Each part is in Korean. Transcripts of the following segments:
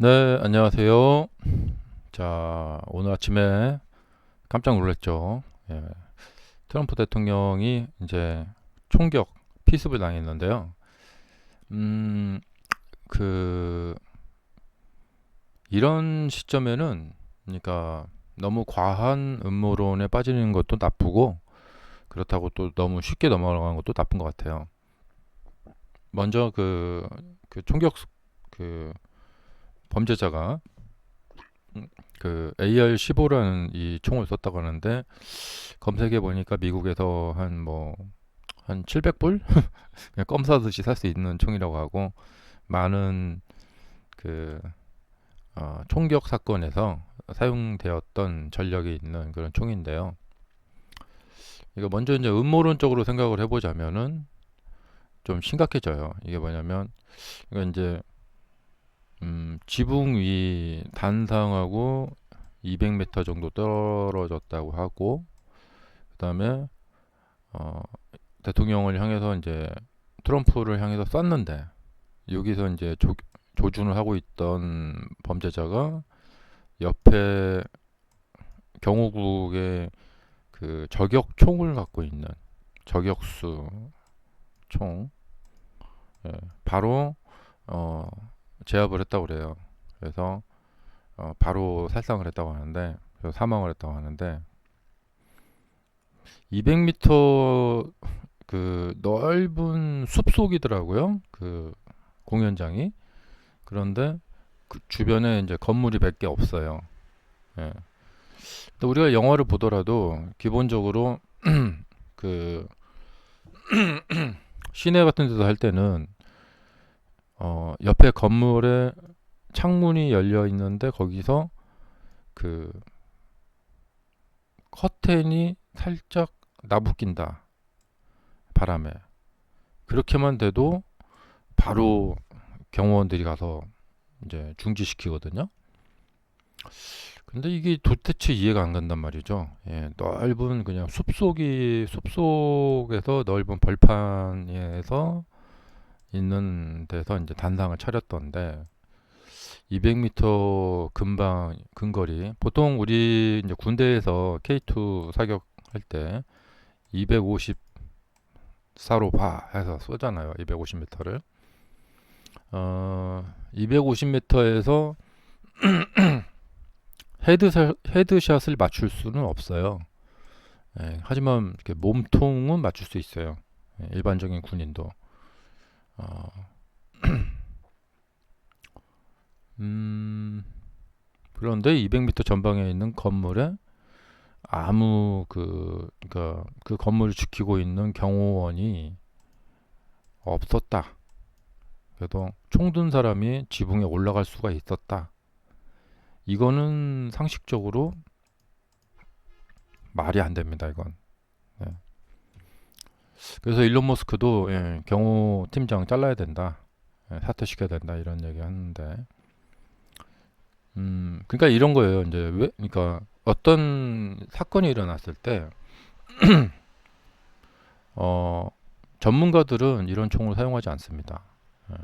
네, 안녕하세요. 자, 오늘 아침에 깜짝 놀랐죠. 예, 트럼프 대통령이 이제 총격, 피습을 당했는데요. 음, 그, 이런 시점에는, 그러니까 너무 과한 음모론에 빠지는 것도 나쁘고, 그렇다고 또 너무 쉽게 넘어가는 것도 나쁜 것 같아요. 먼저 그 총격, 그 범죄자가 그 AR-15라는 이 총을 썼다고 하는데, 검색해 보니까 미국에서 한 700불? 그냥 껌 사듯이 살 수 있는 총이라고 하고, 많은 그 총격 사건에서 사용되었던 전력이 있는 그런 총인데요. 이거 먼저 이제 음모론적으로 생각을 해보자면은 좀 심각해져요. 이게 뭐냐면, 이거 이제 지붕 위 단상하고 200m 정도 떨어졌다고 하고, 그다음에 어, 대통령을 향해서 이제 트럼프를 향해서 쐈는데, 여기서 이제 조준을 하고 있던 범죄자가 옆에 경호국의 그 저격총을 갖고 있는 저격수 총, 예, 바로 어, 제압을 했다고 그래요. 그래서 바로 살상을 했다고 하는데, 그래서 사망을 했다고 하는데, 200m 그 넓은 숲속이더라고요. 그 공연장이. 그런데 그 주변에 이제 건물이 몇 개 없어요. 예. 또 우리가 영화를 보더라도 기본적으로 그 시내 같은 데서 할 때는 옆에 건물에 창문이 열려 있는데, 거기서 그 커튼이 살짝 나부낀다, 바람에. 그렇게만 돼도 바로 경호원들이 가서 이제 중지시키거든요. 근데 이게 도대체 이해가 안 간단 말이죠. 예, 넓은 그냥 숲속에서 넓은 벌판에서 있는 데서 이제 단상을 차렸던데, 200m 근거리, 보통 우리 이제 군대에서 K2 사격할 때 250사로 봐 해서 쏘잖아요. 250m를. 250m에서 헤드샷을 맞출 수는 없어요. 예, 하지만 이렇게 몸통은 맞출 수 있어요. 예, 일반적인 군인도. 어, 음, 그런데 200m 전방에 있는 건물에 아무 그러니까 그 건물을 지키고 있는 경호원이 없었다. 그래도 총 든 사람이 지붕에 올라갈 수가 있었다. 이거는 상식적으로 말이 안 됩니다. 이건. 예. 그래서 일론 머스크도, 예, 경호 팀장 잘라야 된다. 예, 사퇴시켜야 된다. 이런 얘기 하는데, 그러니까 이런 거예요. 이제 왜, 그러니까 어떤 사건이 일어났을 때, 어, 전문가들은 이런 총을 사용하지 않습니다. 예.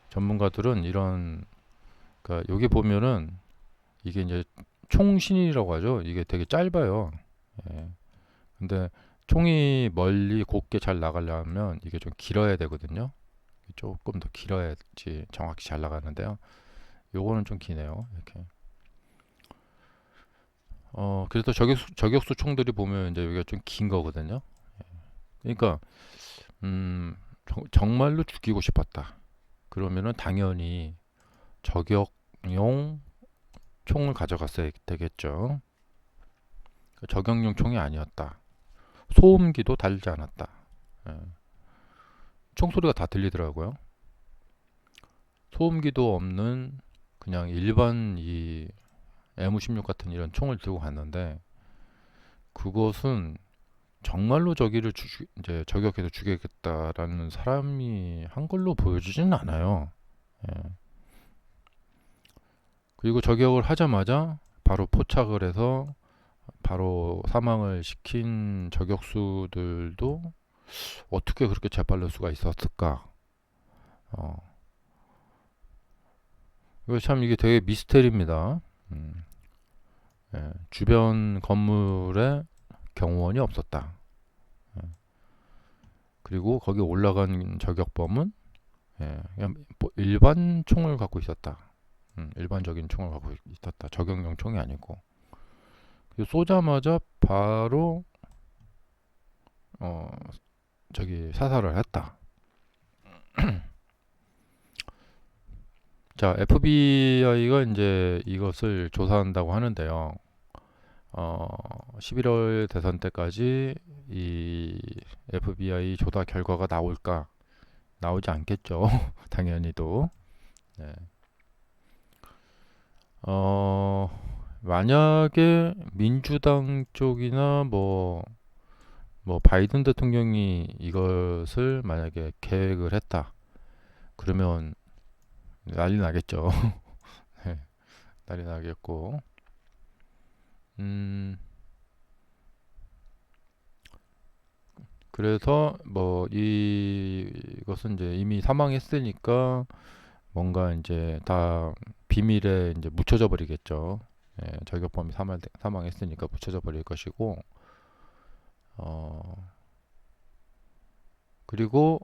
전문가들은 그러니까 여기 보면은 이게 이제 총신이라고 하죠. 이게 되게 짧아요. 예. 근데 총이 멀리 곱게 잘 나가려면 이게 좀 길어야 되거든요. 조금 더 길어야지 정확히 잘 나가는데요. 요거는 좀 기네요. 이렇게. 그래서 저격수 총들이 보면 이제 여기가 좀 긴 거거든요. 그러니까 정말로 죽이고 싶었다. 그러면은 당연히 저격용 총을 가져갔어야 되겠죠. 저격용 총이 아니었다. 소음기도 달지 않았다. 예. 총소리가 다 들리더라고요. 소음기도 없는 그냥 일반 이 M16 같은 이런 총을 들고 갔는데, 그것은 정말로 이제 저격해서 죽이겠다라는 사람이 한 걸로 보여지지는 않아요. 예. 그리고 저격을 하자마자 바로 포착을 해서 바로 사망을 시킨 저격수들도 어떻게 그렇게 재빨릴 수가 있었을까? 어, 이거 참 이게 되게 미스테리입니다. 음, 주변 건물에 경호원이 없었다. 예, 그리고 거기 올라간 저격범은 그냥 뭐 일반 총을 갖고 있었다. 일반적인 총을 갖고 있었다. 저격용 총이 아니고. 그리고 쏘자마자 바로 어, 저기 사살을 했다. 자, FBI가 이제 이것을 조사한다고 하는데요. 11월 대선 때까지 이 FBI 조사 결과가 나올까? 나오지 않겠죠. 당연히도. 네. 어, 만약에 민주당 쪽이나 뭐 바이든 대통령이 이것을 만약에 계획을 했다. 그러면 난리 나겠죠. 네, 난리 나겠고. 음, 그래서 뭐 이것은 이제 이미 사망했으니까 뭔가 이제 다 비밀에 이제 묻혀져 버리겠죠. 저격범이 사망했으니까 묻혀져 버릴 것이고, 어, 그리고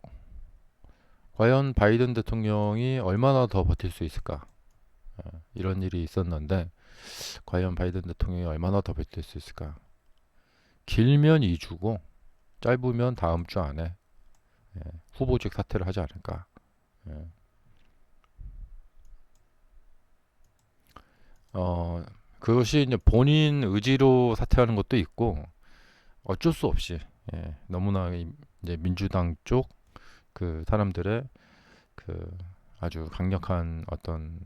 과연 바이든 대통령이 얼마나 더 버틸 수 있을까? 이런 일이 있었는데, 과연 바이든 대통령이 얼마나 더 버틸 수 있을까? 길면 2주고, 짧으면 다음 주 안에 후보직 사퇴를 하지 않을까? 예. 어, 그것이 이제 본인 의지로 사퇴하는 것도 있고, 어쩔 수 없이 너무나 이제 민주당 쪽 그 사람들의 그 아주 강력한 어떤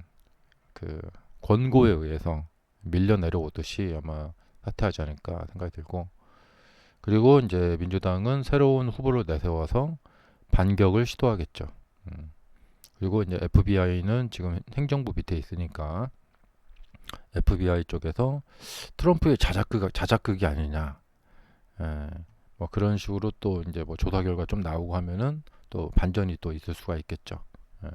그 권고에 의해서 밀려 내려오듯이 아마 사퇴하지 않을까 생각이 들고, 그리고 이제 민주당은 새로운 후보를 내세워서 반격을 시도하겠죠. 음. 그리고 이제 FBI는 지금 행정부 밑에 있으니까 FBI 쪽에서 트럼프의 자작극이 아니냐, 뭐 그런 식으로 또 이제 뭐 조사 결과 좀 나오고 하면은 또 반전이 또 있을 수가 있겠죠. 예.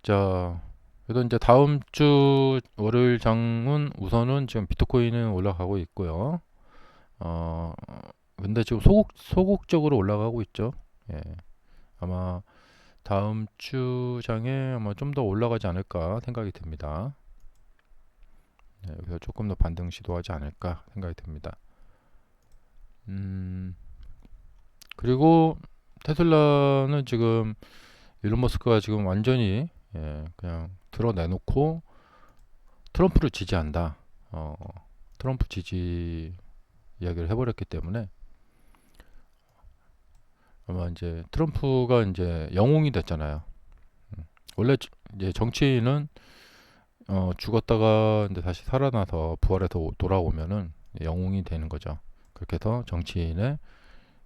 자, 그래도 이제 다음 주 월요일 장은 우선은 지금 비트코인은 올라가고 있고요. 어, 근데 지금 소극적으로 올라가고 있죠. 예. 아마 다음 주 장에 아마 좀 더 올라가지 않을까 생각이 듭니다. 여기서 조금 더 반등 시도하지 않을까 생각이 듭니다. 음, 그리고 테슬라는 지금 일론 머스크가 지금 완전히 그냥 드러내놓고 트럼프를 지지한다. 어, 트럼프 지지 이야기를 해버렸기 때문에 아마 이제 트럼프가 이제 영웅이 됐잖아요. 원래 이제 정치인은 죽었다가 이제 다시 살아나서 부활해서 돌아오면은 영웅이 되는 거죠. 그렇게 해서 정치인의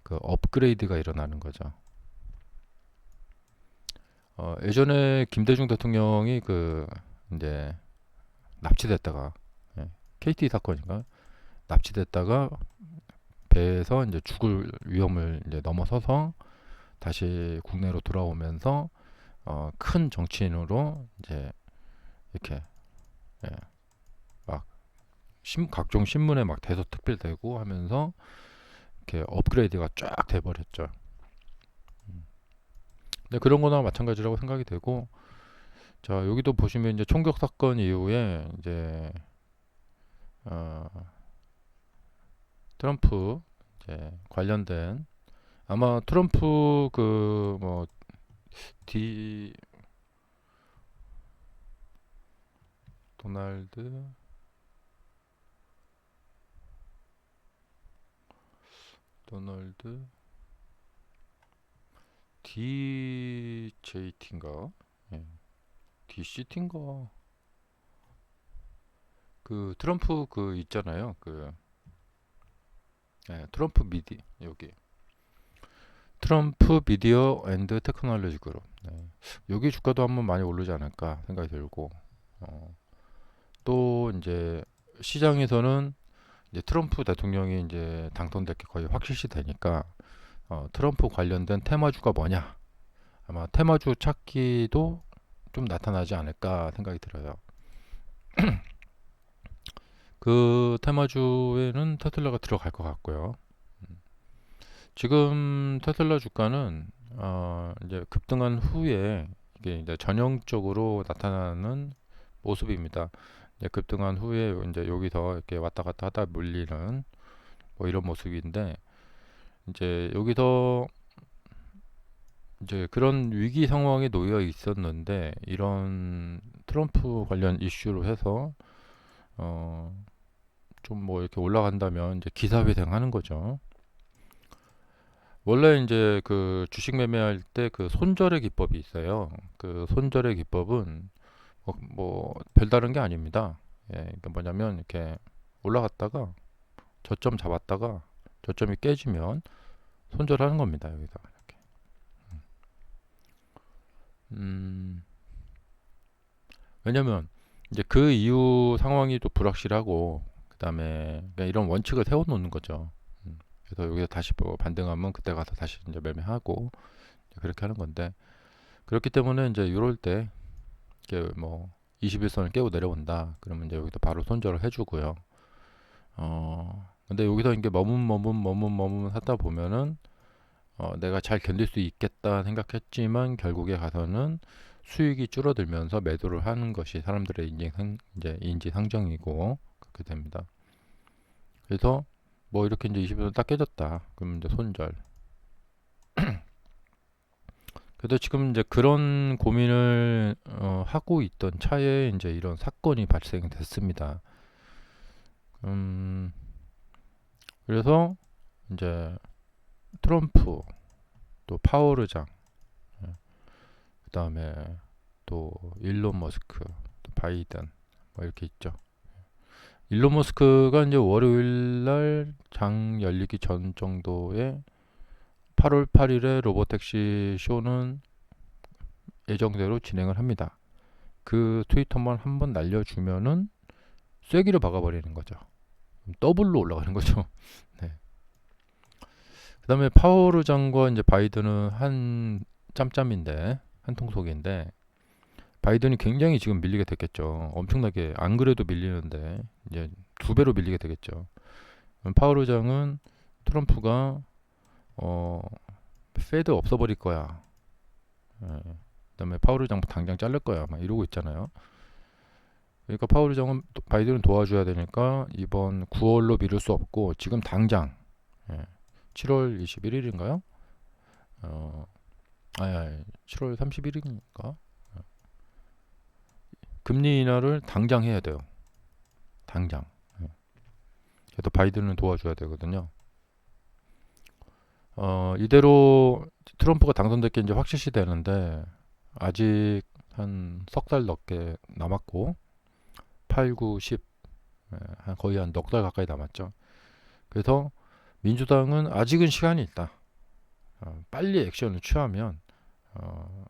그 업그레이드가 일어나는 거죠. 예전에 김대중 대통령이 그 이제 납치됐다가 KT 사건인가 납치됐다가 배에서 이제 죽을 위험을 이제 넘어서서 다시 국내로 돌아오면서 큰 정치인으로 이제 이렇게 예, 막 각종 신문에 막 대서특필되고 하면서 이렇게 업그레이드가 쫙 돼버렸죠. 근데 그런 거나 마찬가지라고 생각이 되고, 자 여기도 보시면 이제 총격 사건 이후에 이제 어, 트럼프 이제 관련된 아마 트럼프 그 뭐 디 도널드 도널드 DJT인가? 예. DCT인가? 그 트럼프 그 있잖아요. 그 트럼프 미디 여기 트럼프 미디어 앤드 테크놀로지 그룹. 여기 주가도 한번 많이 오르지 않을까 생각이 들고, 또 이제 시장에서는 이제 트럼프 대통령이 이제 당선될 게 거의 확실시 되니까 트럼프 관련된 테마주가 뭐냐? 아마 테마주 찾기도 좀 나타나지 않을까 생각이 들어요. 그 테마주에는 테슬라가 들어갈 것 같고요. 지금 테슬라 주가는 이제 급등한 후에 이게 이제 전형적으로 나타나는 모습입니다. 이제 급등한 후에 이제 여기서 이렇게 왔다 갔다 하다 물리는 뭐 이런 모습인데, 이제 여기서 이제 그런 위기 상황에 놓여 있었는데 이런 트럼프 관련 이슈로 해서 좀 뭐 이렇게 올라간다면 이제 기사회생하는 거죠. 원래 이제 그 주식 매매할 때 그 손절의 기법이 있어요. 그 손절의 기법은 뭐 별다른 게 아닙니다. 예, 그러니까 뭐냐면 이렇게 올라갔다가 저점 잡았다가 저점이 깨지면 손절하는 겁니다. 여기다 이렇게. 음, 왜냐면 이제 그 이후 상황이 또 불확실하고 그다음에 그냥 이런 원칙을 세워 놓는 거죠. 그래서 여기서 다시 뭐 반등하면 그때 가서 다시 이제 매매하고 그렇게 하는 건데, 그렇기 때문에 이제 이럴 때 이렇게 뭐 21선을 깨고 내려온다 그러면 이제 여기서 바로 손절을 해주고요. 근데 여기서 이게 머문 하다 보면은 내가 잘 견딜 수 있겠다 생각했지만 결국에 가서는 수익이 줄어들면서 매도를 하는 것이 사람들의 이제 인지상정이고 그렇게 됩니다. 그래서 뭐 이렇게 이제 20선 딱 깨졌다 그러면 이제 손절. 그래도 지금 이제 그런 고민을 하고 있던 차에 이제 이런 사건이 발생됐습니다. 음, 그래서 이제 트럼프, 또 파워르장, 그 다음에 또 일론 머스크, 또 바이든, 뭐 이렇게 있죠. 일론 머스크가 이제 월요일 날 장 열리기 전 정도에 8월 8일에 로보택시 쇼는 예정대로 진행을 합니다. 그 트위터만 한번 날려주면은 쐐기를 박아버리는 거죠. 더블로 올라가는 거죠. 네. 그 다음에 파워르장과 이제 바이든은 한 짬짬인데, 한 통속인데, 바이든이 굉장히 지금 밀리게 됐겠죠. 엄청나게, 안 그래도 밀리는데, 이제 두 배로 밀리게 되겠죠. 파워르장은 트럼프가, 페드 없어버릴 거야. 예. 그 다음에 파워르장 당장 자를 거야. 막 이러고 있잖아요. 그러니까 파워르장은 바이든을 도와줘야 되니까 이번 9월로 미룰 수 없고, 지금 당장, 예. 7월 21일인가요? 아니, 7월 31일인가? 금리 인하를 당장 해야 돼요. 당장. 예. 그래도 바이든을 도와줘야 되거든요. 이대로 트럼프가 당선될 게 이제 확실시 되는데, 아직 한 석 달 넘게 남았고, 8, 9, 10, 거의 한 넉 달 가까이 남았죠. 그래서 민주당은 아직은 시간이 있다. 빨리 액션을 취하면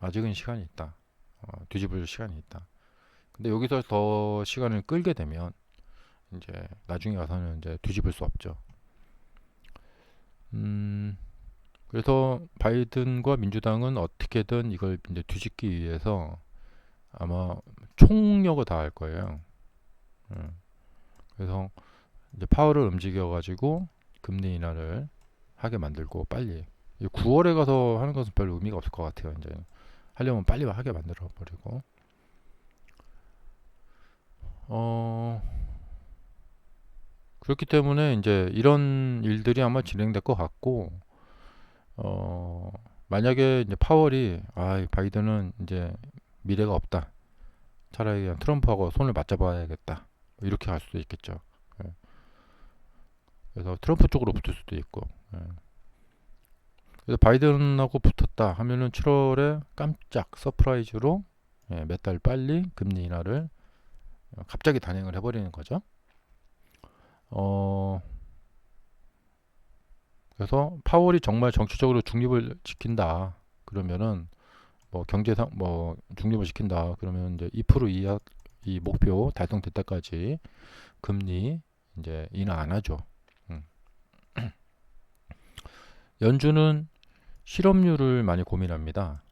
아직은 시간이 있다. 뒤집을 시간이 있다. 근데 여기서 더 시간을 끌게 되면 이제 나중에 가서는 이제 뒤집을 수 없죠. 그래서 바이든과 민주당은 어떻게든 이걸 이제 뒤집기 위해서 아마 총력을 다할 거예요. 그래서 이제 파워를 움직여가지고 금리 인하를 하게 만들고 빨리 9월에 가서 하는 것은 별 의미가 없을 것 같아요. 이제 하려면 빨리 하게 만들어 버리고 그렇기 때문에 이제 이런 일들이 아마 진행될 것 같고 만약에 이제 파월이 바이든은 이제 미래가 없다. 차라리 그냥 트럼프하고 손을 맞잡아야겠다. 이렇게 갈 수도 있겠죠. 예. 그래서 트럼프 쪽으로 붙을 수도 있고. 예. 그래서 바이든하고 붙었다 하면은 7월에 깜짝 서프라이즈로 몇 달 빨리 금리 인하를 갑자기 단행을 해버리는 거죠. 그래서 파월이 정말 정치적으로 중립을 지킨다 그러면은 뭐 경제상 뭐 중립을 지킨다 그러면 이제 2% 이하 이 목표 달성될 때까지 금리 이제 인하 안 하죠. 연준은 실업률을 많이 고민합니다.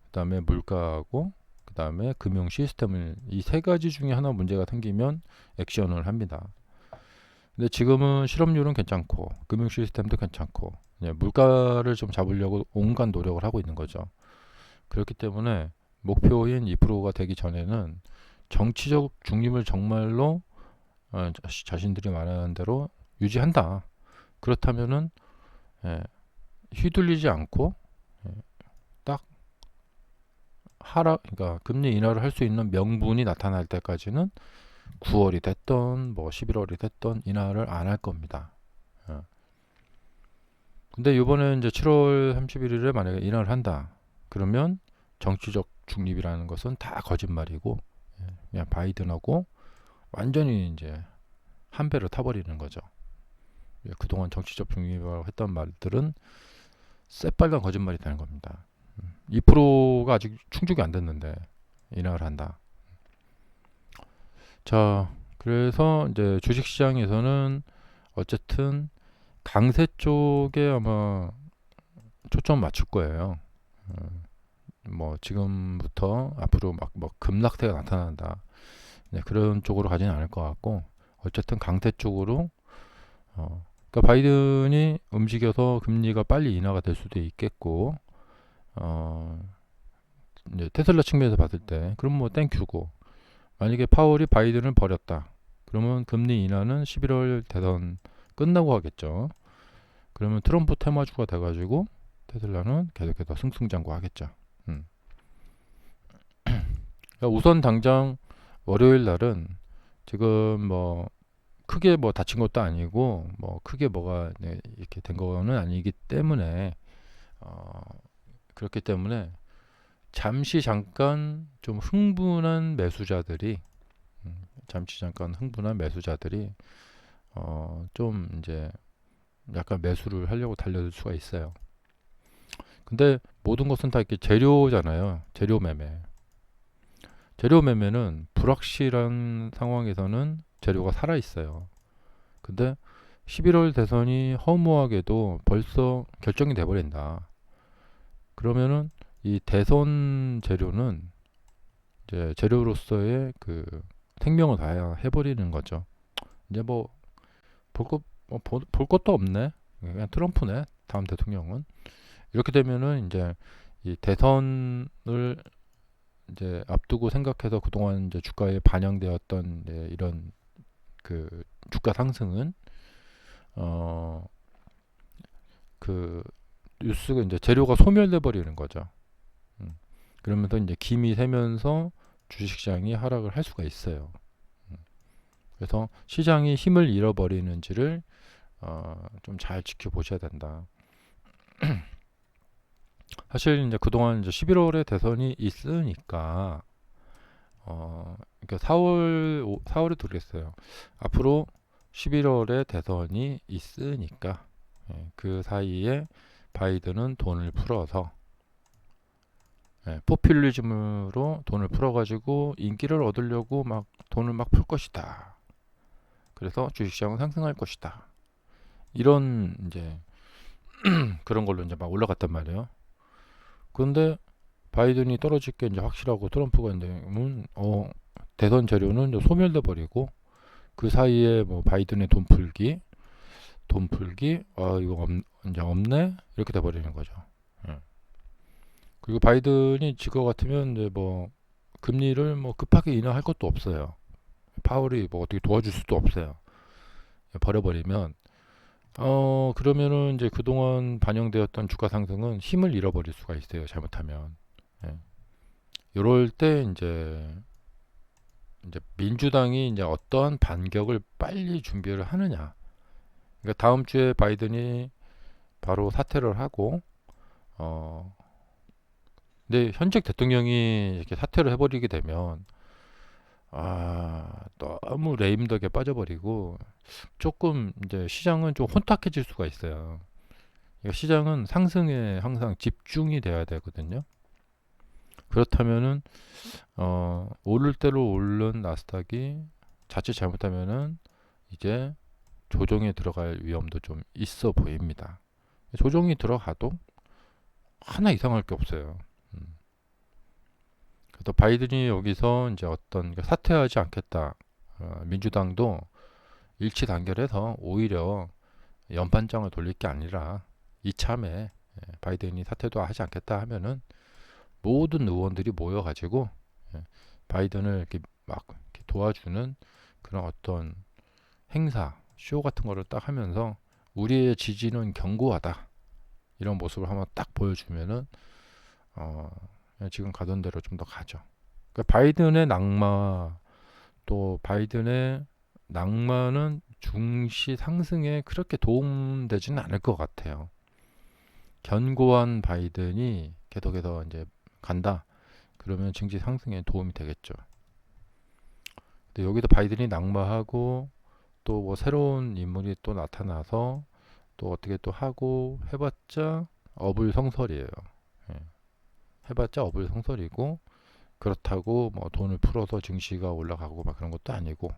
그다음에 물가하고 그 다음에 금융 시스템을, 이 세 가지 중에 하나 문제가 생기면 액션을 합니다. 근데 지금은 실업률은 괜찮고 금융 시스템도 괜찮고 물가를 좀 잡으려고 온갖 노력을 하고 있는 거죠. 그렇기 때문에 목표인 2%가 되기 전에는 정치적 중립을 정말로 자신들이 말하는 대로 유지한다. 그렇다면은 휘둘리지 않고 딱 그러니까 금리 인하를 할 수 있는 명분이 나타날 때까지는 9월이 됐던 뭐 11월이 됐던 인하를 안 할 겁니다. 근데 이번에 이제 7월 31일에 만약에 인하를 한다. 그러면 정치적 중립이라는 것은 다 거짓말이고 그냥 바이든하고 완전히 이제 한 배로 타버리는 거죠. 그동안 정치적 중립이라고 했던 말들은 새빨간 거짓말이 되는 겁니다. 2%가 아직 충족이 안 됐는데 인하를 한다. 자, 그래서 이제 주식시장에서는 어쨌든 강세 쪽에 아마 초점 맞출 거예요. 뭐 지금부터 앞으로 막 뭐 급락세가 나타난다. 그런 쪽으로 가지는 않을 것 같고 어쨌든 강세 쪽으로 그러니까 바이든이 움직여서 금리가 빨리 인하가 될 수도 있겠고 이제 테슬라 측면에서 봤을 때 그럼 뭐 땡큐고 만약에 파월이 바이든을 버렸다. 그러면 금리 인하는 11월 대선 끝나고 하겠죠. 그러면 트럼프 테마주가 돼가지고 테슬라는 계속해서 승승장구 하겠죠. 그러니까 우선 당장 월요일 날은 지금 뭐 크게 뭐 다친 것도 아니고 뭐 크게 뭐가 이렇게 된 거는 아니기 때문에 그렇기 때문에 잠시 잠깐 좀 흥분한 매수자들이 좀 이제 약간 매수를 하려고 달려들 수가 있어요. 근데 모든 것은 다 이렇게 재료잖아요. 재료 매매. 재료 매매는 불확실한 상황에서는 재료가 살아 있어요. 근데 11월 대선이 허무하게도 벌써 결정이 돼 버린다. 그러면은 이 대선 재료는 이제 재료로서의 그 생명을 다해 해버리는 거죠. 이제 뭐 볼 것도 없네. 그냥 트럼프네. 다음 대통령은 이렇게 되면은 이제 이 대선을 이제 앞두고 생각해서 그동안 이제 주가에 반영되었던 이런 그 주가 상승은 그 뉴스가 이제 재료가 소멸돼 버리는 거죠. 그러면서 이제 김이 새면서 주식시장이 하락을 할 수가 있어요. 그래서 시장이 힘을 잃어버리는지를 좀 잘 지켜보셔야 된다. 사실 이제 그동안 이제 11월에 대선이 있으니까 그러니까 4월에 들겠어요. 앞으로 11월에 대선이 있으니까 그 사이에 바이든은 돈을 풀어서 포퓰리즘으로 돈을 풀어가지고 인기를 얻으려고 막 돈을 막 풀 것이다. 그래서 주식시장은 상승할 것이다. 이런 이제 그런 걸로 이제 막 올라갔단 말이에요. 그런데 바이든이 떨어질 게 이제 확실하고 트럼프가 이제 대선 재료는 이제 소멸돼 버리고 그 사이에 뭐 바이든의 돈 풀기 이거 이제 없네 이렇게 돼 버리는 거죠. 그리고 바이든이 질 것 같으면 이제 뭐 금리를 뭐 급하게 인하할 것도 없어요. 파월이 뭐 어떻게 도와줄 수도 없어요. 버려버리면 그러면은 이제 그동안 반영되었던 주가 상승은 힘을 잃어버릴 수가 있어요. 잘못하면. 이럴 때 이제 민주당이 이제 어떠한 반격을 빨리 준비를 하느냐. 그러니까 다음 주에 바이든이 바로 사퇴를 하고 근데 현직 대통령이 이렇게 사퇴를 해버리게 되면 너무 레임덕에 빠져버리고 조금 이제 시장은 좀 혼탁해질 수가 있어요. 그러니까 시장은 상승에 항상 집중이 돼야 되거든요. 그렇다면은 오를 대로 오른 나스닥이 자칫 잘못하면은 이제 조정에 들어갈 위험도 좀 있어 보입니다. 조정이 들어가도 하나 이상할 게 없어요. 또 바이든이 여기서 이제 어떤 사퇴하지 않겠다. 민주당도 일치 단결해서 오히려 연판장을 돌릴 게 아니라 이참에 바이든이 사퇴도 하지 않겠다 하면은 모든 의원들이 모여가지고 바이든을 이렇게 막 이렇게 도와주는 그런 어떤 행사, 쇼 같은 거를 딱 하면서 우리의 지지는 견고하다 이런 모습을 한번 딱 보여주면은 지금 가던 대로 좀 더 가죠. 그러니까 바이든의 낙마 또 바이든의 낙마는 중시 상승에 그렇게 도움되지는 않을 것 같아요. 견고한 바이든이 계속해서 이제 간다. 그러면 증시 상승에 도움이 되겠죠. 근데 여기도 바이든이 낙마하고 또 뭐 새로운 인물이 또 나타나서 또 어떻게 또 하고 해봤자 어불성설이에요. 예. 해봤자 어불성설이고 그렇다고 뭐 돈을 풀어서 증시가 올라가고 막 그런 것도 아니고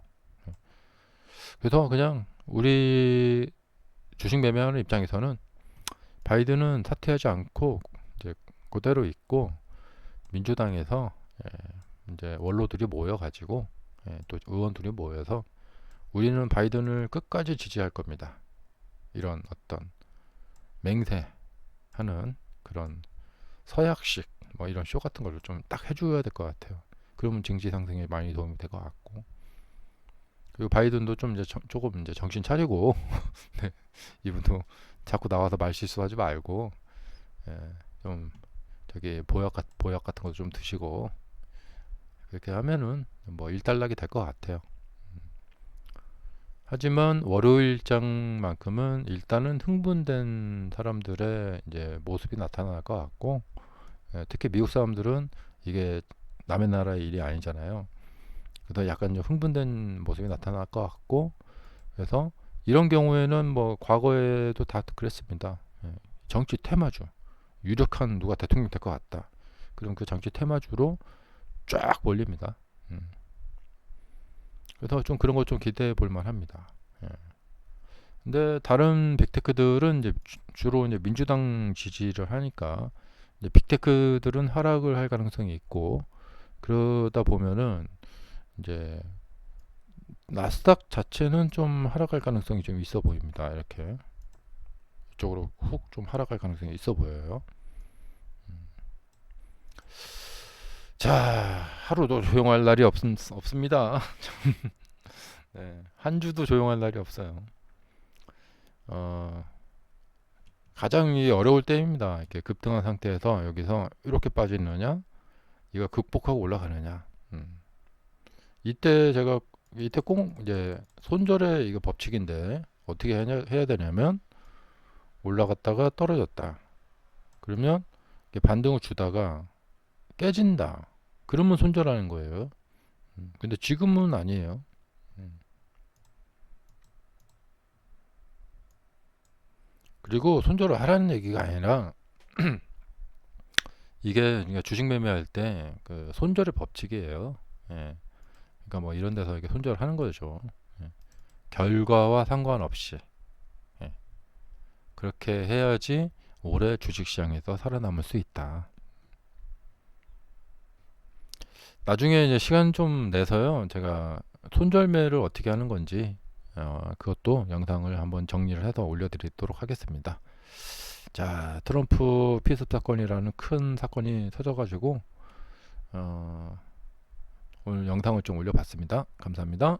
그래서 그냥 우리 주식 매매하는 입장에서는 바이든은 사퇴하지 않고 이제 그대로 있고 민주당에서 이제 원로들이 모여가지고 또 의원들이 모여서 우리는 바이든을 끝까지 지지할 겁니다. 이런 어떤 맹세하는 그런 서약식 뭐 이런 쇼 같은 걸 좀 딱 해줘야 될 것 같아요. 그러면 증시 상승에 많이 도움이 될 것 같고 그리고 바이든도 좀 이제 조금 이제 정신 차리고 네, 이분도 자꾸 나와서 말 실수하지 말고 좀 저기 보약 같은 거 좀 드시고 그렇게 하면은 뭐 일단락이 될 것 같아요. 하지만 월요일장만큼은 일단은 흥분된 사람들의 이제 모습이 나타날 것 같고 특히 미국 사람들은 이게 남의 나라의 일이 아니잖아요. 그래서 약간 좀 흥분된 모습이 나타날 것 같고 그래서 이런 경우에는 뭐 과거에도 다 그랬습니다. 정치 테마주 유력한 누가 대통령 될 것 같다. 그럼 그 정치 테마주로 쫙 몰립니다. 그래서 좀 그런 거 좀 기대해 볼 만합니다. 근데 다른 빅테크들은 이제 주로 이제 민주당 지지를 하니까 이제 빅테크들은 하락을 할 가능성이 있고 그러다 보면은 이제 나스닥 자체는 좀 하락할 가능성이 좀 있어 보입니다. 이렇게 이쪽으로 훅 좀 하락할 가능성이 있어 보여요. 자, 하루도 조용할 날이 없습니다. 네, 한 주도 조용할 날이 없어요. 어, 가장 어려울 때입니다. 이렇게 급등한 상태에서 여기서 이렇게 빠지느냐, 이거 극복하고 올라가느냐. 이때 꼭 이제 손절의 이거 법칙인데 어떻게 해야 되냐면 올라갔다가 떨어졌다. 그러면 반등을 주다가 깨진다. 그러면 손절하는 거예요. 근데 지금은 아니에요. 그리고 손절을 하라는 얘기가 아니라 이게 그러니까 주식 매매할 때 그 손절의 법칙이에요. 예. 그러니까 뭐 이런 데서 이렇게 손절을 하는 거죠. 예. 결과와 상관없이 예. 그렇게 해야지 올해 주식시장에서 살아남을 수 있다. 나중에 이제 시간 좀 내서요. 제가 손절매를 어떻게 하는 건지 그것도 영상을 한번 정리를 해서 올려드리도록 하겠습니다. 자, 트럼프 피습 사건이라는 큰 사건이 터져가지고 오늘 영상을 좀 올려봤습니다. 감사합니다.